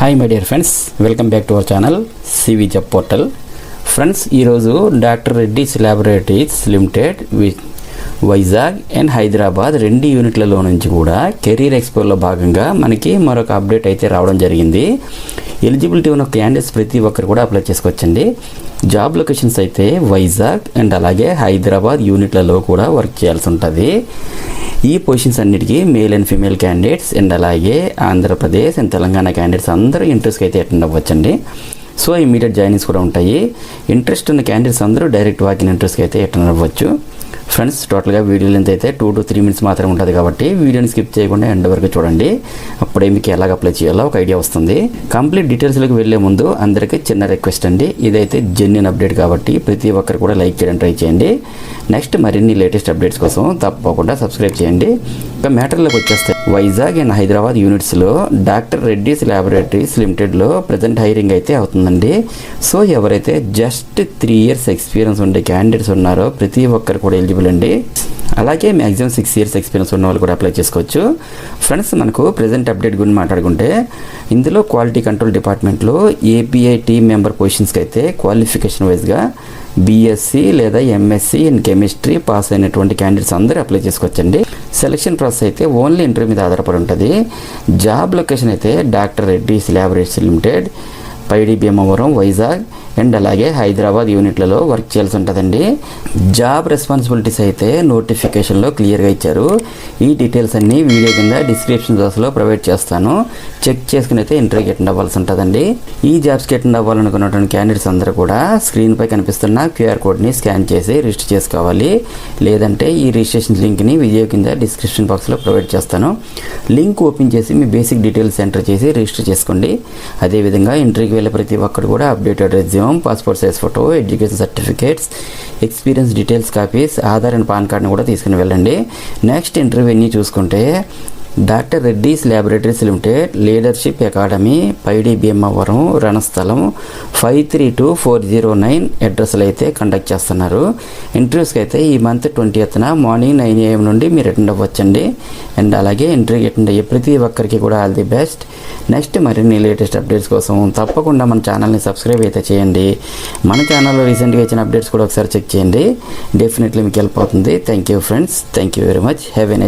Hi my dear friends, welcome back to our channel CV job portal. Friends, ఈరోజు Doctor Reddy's laboratories Limited Vizag and Hyderabad 2 యూనిట్లలో నుంచి కూడా career ఎక్స్పోలో భాగంగా మనకి మరొక అప్డేట్ అయితే రావడం జరిగింది. ఎలిజిబిలిటీ ఉన్న క్యాండిడేట్స్ ప్రతి ఒక్కరు కూడా అప్లై చేసుకోవచ్చండి. జాబ్ లొకేషన్స్ అయితే వైజాగ్ అండ్ అలాగే హైదరాబాద్ యూనిట్లలో కూడా వర్క్ చేయాల్సి ఉంటుంది. ఈ పొజిషన్స్ అన్నిటికీ male and female candidates and అలాగే ఆంధ్రప్రదేశ్ అండ్ తెలంగాణ క్యాండిడేట్స్ అందరూ ఇంట్రెస్ట్కి అయితే అటెండ్ అవ్వచ్చండి. సో ఇమీడియట్ జాయినింగ్స్ కూడా ఉంటాయి. ఇంట్రెస్ట్ ఉన్న క్యాండిడేట్స్ అందరూ డైరెక్ట్ వాకిన్ ఇంట్రెస్ట్కి అయితే అటెండ్ అవ్వచ్చు. ఫ్రెండ్స్, టోటల్గా వీడియో లెంత్ అయితే 2 to 3 minutes మాత్రమే ఉంటుంది కాబట్టి వీడియోని స్కిప్ చేయకుండా ఎండ్ వరకు చూడండి. అప్పుడే మీకు ఎలాగ అప్లై చేయాలో ఒక ఐడియా వస్తుంది. కంప్లీట్ డీటెయిల్స్లోకి వెళ్ళే ముందు అందరికీ చిన్న రిక్వెస్ట్ అండి. ఇదైతే జెన్యూన్ అప్డేట్ కాబట్టి ప్రతి ఒక్కరు కూడా లైక్ చేయడం ట్రై చేయండి. నెక్స్ట్ మరిన్ని లేటెస్ట్ అప్డేట్స్ కోసం తప్పకుండా సబ్స్క్రైబ్ చేయండి. ఇక మ్యాటర్లోకి వచ్చేస్తే వైజాగ్ అండ్ హైదరాబాద్ యూనిట్స్లో డాక్టర్ రెడ్డిస్ ల్యాబొరేటరీస్ లిమిటెడ్లో ప్రజెంట్ హైరింగ్ అయితే అవుతుందండి. సో ఎవరైతే జస్ట్ 3 years ఎక్స్పీరియన్స్ ఉండే క్యాండిడేట్స్ ఉన్నారో ప్రతి ఒక్కరు కూడా ఎలిజిబుల్ అండి. అలాగే మ్యాక్సిమం 6 years ఎక్స్పీరియన్స్ ఉన్న వాళ్ళు కూడా అప్లై చేసుకోవచ్చు. ఫ్రెండ్స్, మనకు ప్రజెంట్ అప్డేట్ గురించి మాట్లాడుకుంటే ఇందులో క్వాలిటీ కంట్రోల్ డిపార్ట్మెంట్లో ఏపీఐ టీమ్ మెంబర్ పొజిషన్స్కి అయితే క్వాలిఫికేషన్ వైజ్గా బీఎస్సీ లేదా ఎంఎస్సీ ఇన్ కెమిస్ట్రీ పాస్ అయినటువంటి క్యాండిడేట్స్ అందరూ అప్లై చేసుకోవచ్చండి. సెలక్షన్ ప్రాసెస్ అయితే ఓన్లీ ఇంటర్వ్యూ మీద ఆధారపడి ఉంటుంది. జాబ్ లొకేషన్ అయితే doctor Reddy's laboratories limited, Paidi Bhimavaram, Vizag and అలాగే హైదరాబాద్ యూనిట్లలో వర్క్ చేయాల్సి ఉంటుందండి. జాబ్ రెస్పాన్సిబిలిటీస్ అయితే నోటిఫికేషన్లో క్లియర్గా ఇచ్చారు. ఈ డీటెయిల్స్ అన్నీ వీడియో కింద డిస్క్రిప్షన్ బాక్స్లో ప్రొవైడ్ చేస్తాను. చెక్ చేసుకుని అయితే ఇంటర్వ్యూకి అటెండ్ అవ్వాల్సి ఉంటుందండి. ఈ జాబ్స్కి అటెండ్ అవ్వాలనుకున్నటువంటి క్యాండిడేట్స్ అందరూ కూడా స్క్రీన్పై కనిపిస్తున్న క్యూఆర్ కోడ్ని స్కాన్ చేసి రిజిస్టర్ చేసుకోవాలి. లేదంటే ఈ రిజిస్ట్రేషన్ లింక్ని వీడియో కింద డిస్క్రిప్షన్ బాక్స్లో ప్రొవైడ్ చేస్తాను. లింక్ ఓపెన్ చేసి మీ బేసిక్ డీటెయిల్స్ ఎంటర్ చేసి రిజిస్టర్ చేసుకోండి. అదేవిధంగా ఇంటర్వ్యూకి వెళ్ళే ప్రతి ఒక్కరు కూడా updated resume, passport size photo, education certificates, experience details copies, Aadhaar and PAN కార్డ్ని కూడా తీసుకుని వెళ్ళండి. నెక్స్ట్ ఇంటర్వ్యూ అన్ని చూసుకుంటే Doctor Reddy's laboratories Limited Leadership Academy, Paidi Bhimavaram, Ranasthalam 532409 అడ్రస్లో అయితే కండక్ట్ చేస్తున్నారు. ఇంటర్వ్యూస్కి అయితే ఈ మంత్ 20th మార్నింగ్ 9 AM నుండి మీరు అటెండ్ అవ్వచ్చండి. అండ్ అలాగే ఇంటర్వ్యూకి అటెండ్ అయ్యే ప్రతి ఒక్కరికి కూడా ఆల్ ది బెస్ట్. నెక్స్ట్ మరిన్ని లేటెస్ట్ అప్డేట్స్ కోసం తప్పకుండా మన ఛానల్ని సబ్స్క్రైబ్ అయితే చేయండి. మన ఛానల్లో రీసెంట్గా ఇచ్చిన అప్డేట్స్ కూడా ఒకసారి చెక్ చేయండి. డెఫినెట్లీ మీకు హెల్ప్ అవుతుంది. Thank you friends, thank you very much. Have a nice